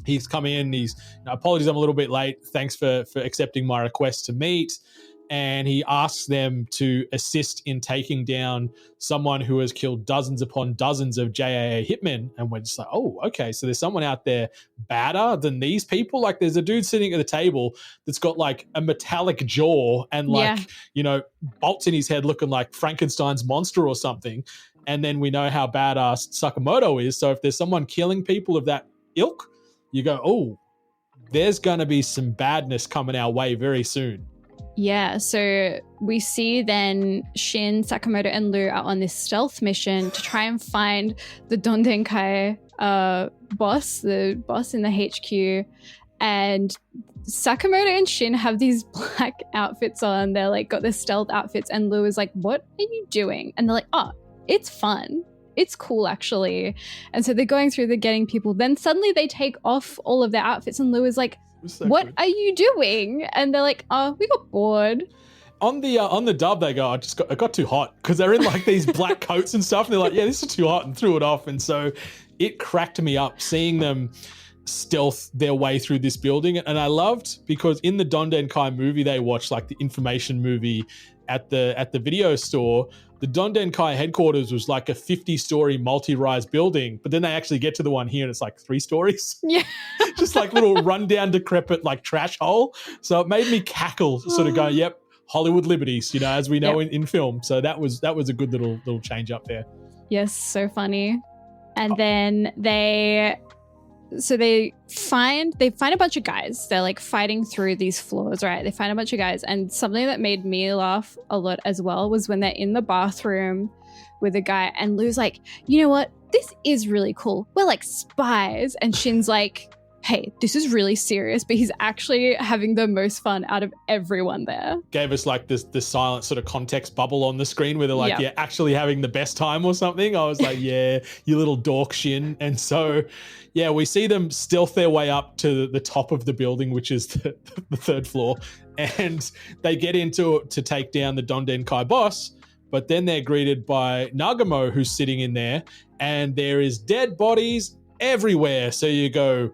He's come in, apologies, I'm a little bit late. Thanks for accepting my request to meet. And he asks them to assist in taking down someone who has killed dozens upon dozens of JAA hitmen. And we're just like, oh, okay, so there's someone out there badder than these people? Like, there's a dude sitting at the table that's got like a metallic jaw and like, you know, bolts in his head looking like Frankenstein's monster or something. And then we know how badass Sakamoto is. So if there's someone killing people of that ilk, you go, oh, there's going to be some badness coming our way very soon. Yeah, so we see then Shin, Sakamoto, and Lu are on this stealth mission to try and find the Dondenkai boss, the boss in the HQ. And Sakamoto and Shin have these black outfits on. They're like got their stealth outfits, and Lu is like, "What are you doing?" And they're like, "Oh, it's fun. It's cool, actually." And so they're going through, they're getting people. Then suddenly they take off all of their outfits, and Lu is like, "What are you doing?" And they're like, "Oh, we got bored." On the dub, they go, it got too hot, because they're in like these black coats and stuff. And they're like, yeah, this is too hot, and threw it off. And so it cracked me up seeing them stealth their way through this building. And I loved, because in the Dondenkai movie they watched, like the information movie at the video store, the Dondenkai headquarters was like a 50-story multi-rise building, but then they actually get to the one here and it's like 3 stories. Yeah. Just like little rundown, decrepit, like trash hole. So it made me cackle, sort of going, yep, Hollywood liberties, you know, as we know in film. So that was a good little change up there. Yes, so funny. And then they find a bunch of guys. They're like fighting through these floors, right? They find a bunch of guys. And something that made me laugh a lot as well was when they're in the bathroom with a guy and Lu's like, "You know what? This is really cool. We're like spies." And Shin's like, "Hey, this is really serious," but he's actually having the most fun out of everyone there. Gave us like this silent sort of context bubble on the screen where they're like, yeah, actually having the best time or something. I was like, yeah, you little dork, Shin. And so, yeah, we see them stealth their way up to the top of the building, which is the 3rd floor. And they get into it to take down the Dondenkai boss. But then they're greeted by Nagumo, who's sitting in there. And there is dead bodies everywhere. So you go,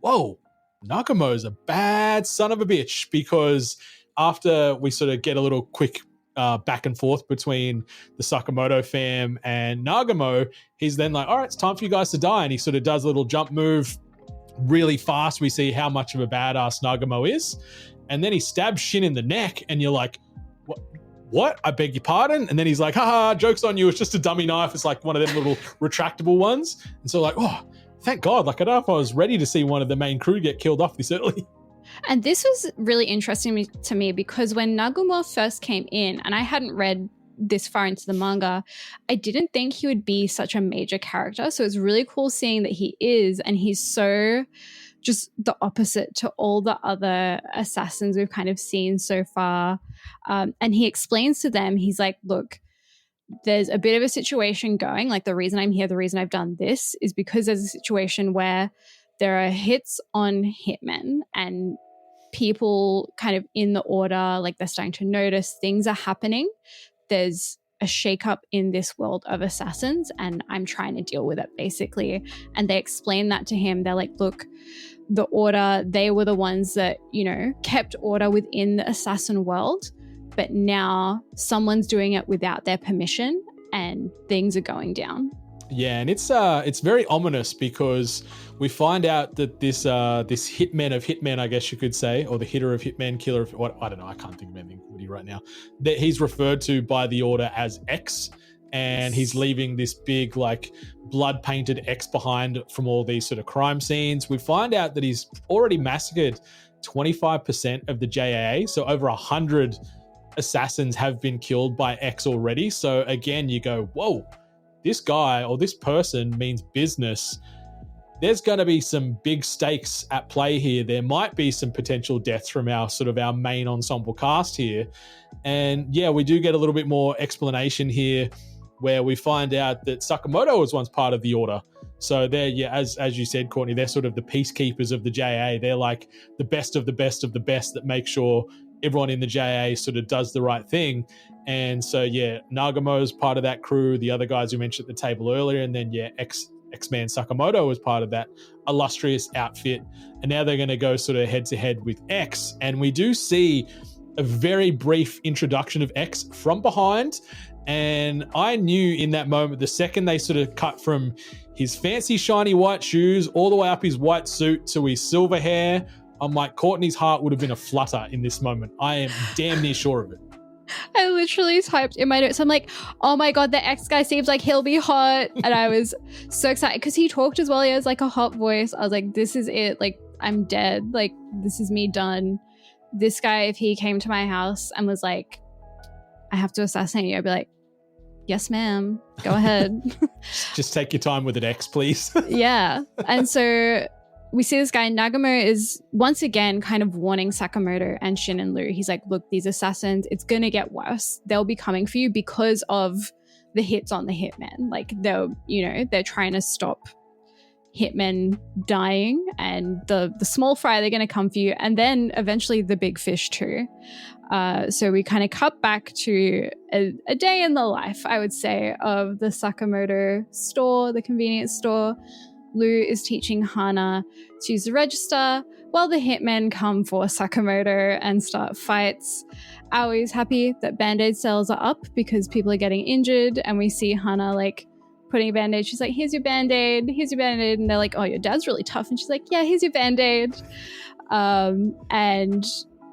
whoa, Nagumo's a bad son of a bitch, because after we sort of get a little quick back and forth between the Sakamoto fam and Nagamo, he's then like, all right, it's time for you guys to die. And he sort of does a little jump move really fast. We see how much of a badass Nagamo is. And then he stabs Shin in the neck, and you're like, what? I beg your pardon? And then he's like, haha, joke's on you. It's just a dummy knife. It's like one of them little retractable ones. And so like, oh, thank God. Like, I don't know if I was ready to see one of the main crew get killed off this early. And this was really interesting to me because when Nagumo first came in, and I hadn't read this far into the manga, I didn't think he would be such a major character. So it's really cool seeing that he is, and he's so just the opposite to all the other assassins we've kind of seen so far. And he explains to them, he's like, look, there's a bit of a situation going. Like, the reason I'm here, the reason I've done this is because there's a situation where there are hits on hitmen and people kind of in the order, like they're starting to notice things are happening. There's a shakeup in this world of assassins, and I'm trying to deal with it, basically. And they explain that to him. They're like, look, the order, they were the ones that, you know, kept order within the assassin world, but now someone's doing it without their permission and things are going down. Yeah, and it's very ominous because we find out that this hitman of hitmen, I guess you could say, or the hitter of hitmen, killer of what, I don't know, I can't think of anything witty right now, that he's referred to by the order as X, and he's leaving this big like blood painted X behind from all these sort of crime scenes. We find out that he's already massacred 25% of the JAA, so over 100 assassins have been killed by X already. So again, you go, whoa, this guy or this person means business. There's going to be some big stakes at play here. There might be some potential deaths from our main ensemble cast here. And yeah, we do get a little bit more explanation here where we find out that Sakamoto was once part of the order. So they're, yeah, as you said, Courtney, they're sort of the peacekeepers of the JA. They're like the best of the best of the best that make sure everyone in the JA sort of does the right thing. And so, yeah, Nagamo's part of that crew, the other guys we mentioned at the table earlier, and then, yeah, X-Man Sakamoto was part of that illustrious outfit. And now they're going to go sort of head-to-head with X. And we do see a very brief introduction of X from behind. And I knew in that moment, the second they sort of cut from his fancy shiny white shoes all the way up his white suit to his silver hair, I'm like, Courtney's heart would have been a flutter in this moment. I am damn near sure of it. I literally typed in my notes, I'm like, oh my God, the X guy seems like he'll be hot. And I was so excited because he talked as well. He has like a hot voice. I was like, this is it. Like, I'm dead. Like, this is me done. This guy, if he came to my house and was like, I have to assassinate you, I'd be like, yes, ma'am. Go ahead. Just take your time with it, X, please. Yeah. And so we see this guy, Nagamo, is once again kind of warning Sakamoto and Shin and Lu. He's like, look, these assassins, it's going to get worse. They'll be coming for you because of the hits on the hitmen. Like, they're trying to stop hitmen dying, and the small fry, they're going to come for you. And then eventually the big fish too. So we kind of cut back to a day in the life, I would say, of the Sakamoto store, the convenience store. Lu is teaching Hana to use the register while the hitmen come for Sakamoto and start fights. Aoi's happy that Band-Aid sales are up because people are getting injured, and we see Hana like putting a Band-Aid. She's like, here's your Band-Aid, here's your Band-Aid. And they're like, oh, your dad's really tough. And she's like, yeah, here's your Band-Aid. And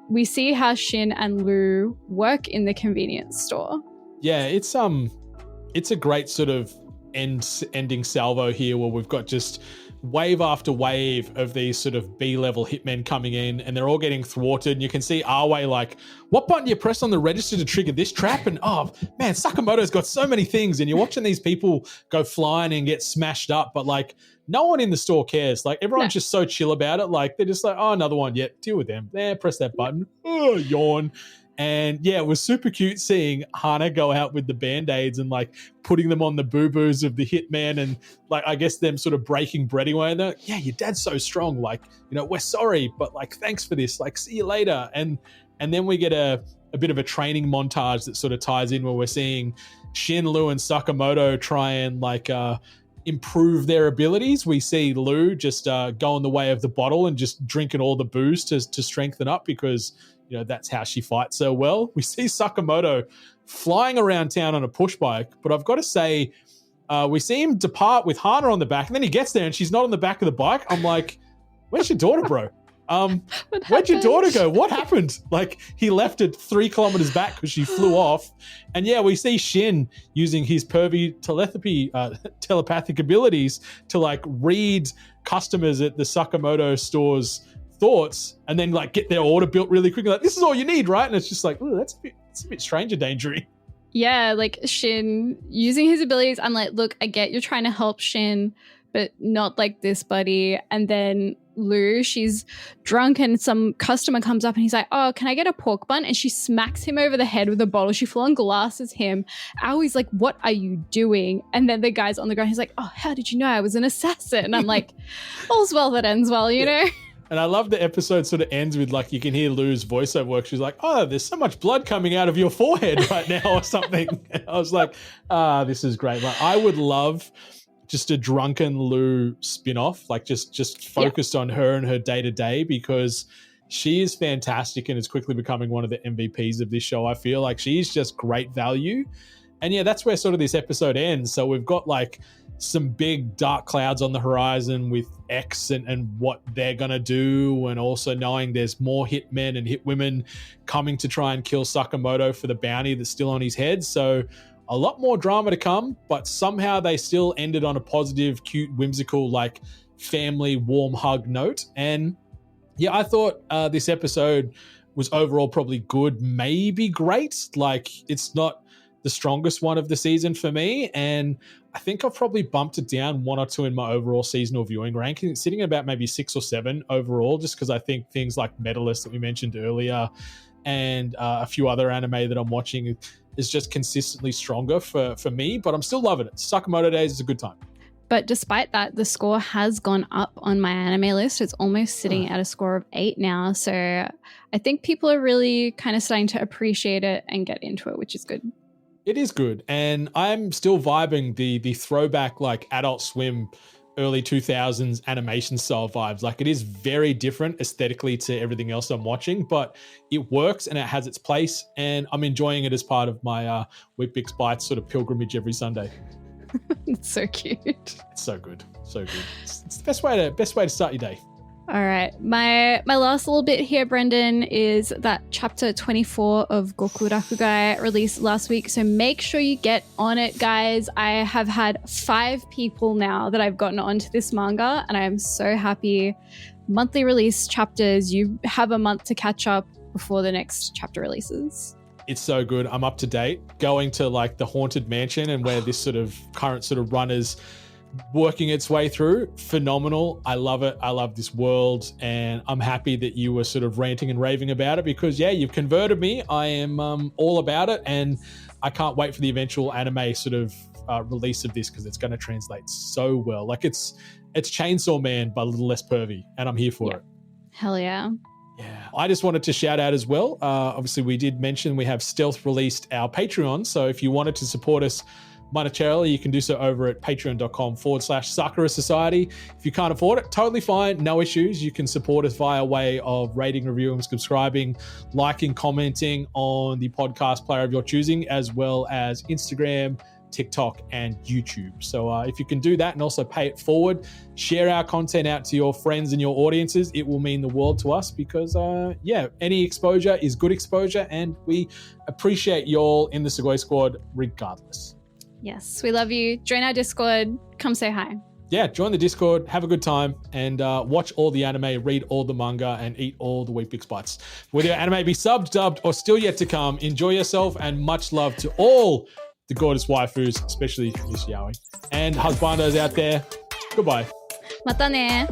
we see how Shin and Lu work in the convenience store. Yeah, it's a great sort of ending salvo here where we've got just wave after wave of these sort of B-level hitmen coming in, and they're all getting thwarted. And you can see Aoi like, what button do you press on the register to trigger this trap? And oh man, Sakamoto's got so many things, and you're watching these people go flying and get smashed up, but like no one in the store cares. Like everyone's just so chill about it. Like they're just like, oh, another one. Yeah, deal with them. There, press that button. Oh, yawn. And yeah, it was super cute seeing Hana go out with the Band-Aids and like putting them on the boo-boos of the hitman, and like, I guess them sort of breaking bread away. And they're like, yeah, your dad's so strong. Like, you know, we're sorry, but like, thanks for this. Like, see you later. And then we get a bit of a training montage that sort of ties in where we're seeing Shin, Lu, and Sakamoto try and like, improve their abilities. We see Lu just going the way of the bottle and just drinking all the booze to strengthen up because, that's how she fights so well. We see Sakamoto flying around town on a push bike, but I've got to say, we see him depart with Hana on the back, and then he gets there and she's not on the back of the bike. I'm like, where's your daughter, bro? Where'd your daughter go? What happened? Like, he left it 3 kilometers back because she flew off. And yeah, we see Shin using his pervy telepathic abilities to like read customers at the Sakamoto store's thoughts and then like get their order built really quickly. Like, this is all you need, right? And it's just like, ooh, that's a bit stranger dangery. Yeah, like Shin using his abilities. I'm like, look, I get you're trying to help Shin, but not like this, buddy. And then Lou, she's drunk and some customer comes up and he's like, oh, can I get a pork bun? And she smacks him over the head with a bottle. She full on glasses him. Aoi's like, what are you doing? And then the guy's on the ground. He's like, oh, how did you know I was an assassin? And I'm like, all's well that ends well, you know? And I love the episode sort of ends with like, you can hear Lou's voiceover work. She's like, oh, there's so much blood coming out of your forehead right now or something. And I was like, this is great. Like, I would love just a drunken Lou spin-off, like just focused on her and her day-to-day, because she is fantastic and is quickly becoming one of the MVPs of this show. I feel like she's just great value. And yeah, that's where sort of this episode ends. So we've got like some big dark clouds on the horizon with X and what they're going to do, and also knowing there's more hitmen and hitwomen coming to try and kill Sakamoto for the bounty that's still on his head. So a lot more drama to come, but somehow they still ended on a positive, cute, whimsical, like family warm hug note. And yeah, I thought this episode was overall probably good, maybe great. Like, it's not the strongest one of the season for me, and I think I've probably bumped it down 1 or 2 in my overall seasonal viewing ranking. It's sitting at about maybe 6 or 7 overall, just because I think things like Medalist that we mentioned earlier and a few other anime that I'm watching is just consistently stronger for me, but I'm still loving it. Sakamoto Days is a good time. But despite that, the score has gone up on my anime list. It's almost sitting at a score of 8 now. So I think people are really kind of starting to appreciate it and get into it, which is good. It is good. And I'm still vibing the throwback, like Adult Swim, early 2000s animation style vibes. Like, it is very different aesthetically to everything else I'm watching, but it works and it has its place. And I'm enjoying it as part of my Whitbix Bites sort of pilgrimage every Sunday. It's so cute. It's so good. So good. It's the best way to start your day. All right. My last little bit here, Brendan, is that chapter 24 of Goku Rakugai released last week. So make sure you get on it, guys. I have had 5 people now that I've gotten onto this manga, and I am so happy. Monthly release chapters. You have a month to catch up before the next chapter releases. It's so good. I'm up to date. Going to like the Haunted Mansion and where this sort of current sort of run is working its way through. Phenomenal. I love it. I love this world, and I'm happy that you were sort of ranting and raving about it, because yeah, you've converted me. I am all about it, and I can't wait for the eventual anime sort of release of this, because it's going to translate so well. Like, it's Chainsaw Man but a little less pervy, and I'm here for it. Hell yeah. Yeah, I just wanted to shout out as well. Obviously, we did mention we have stealth released our Patreon. So if you wanted to support us monetarily, you can do so over at patreon.com/Sakura Society. If you can't afford it, totally fine, no issues. You can support us via way of rating, reviewing, subscribing, liking, commenting on the podcast player of your choosing, as well as Instagram, TikTok, and YouTube. So if you can do that and also pay it forward, share our content out to your friends and your audiences, it will mean the world to us, because any exposure is good exposure, and we appreciate y'all in the Sugoi Squad regardless. Yes, we love you. Join our Discord. Come say hi. Yeah, join the Discord, have a good time, and watch all the anime, read all the manga, and eat all the Weet-Bix Bites. Whether your anime be subbed, dubbed, or still yet to come, enjoy yourself, and much love to all the gorgeous waifus, especially Miss Yaoi. And husbandos out there, goodbye. Mata ne.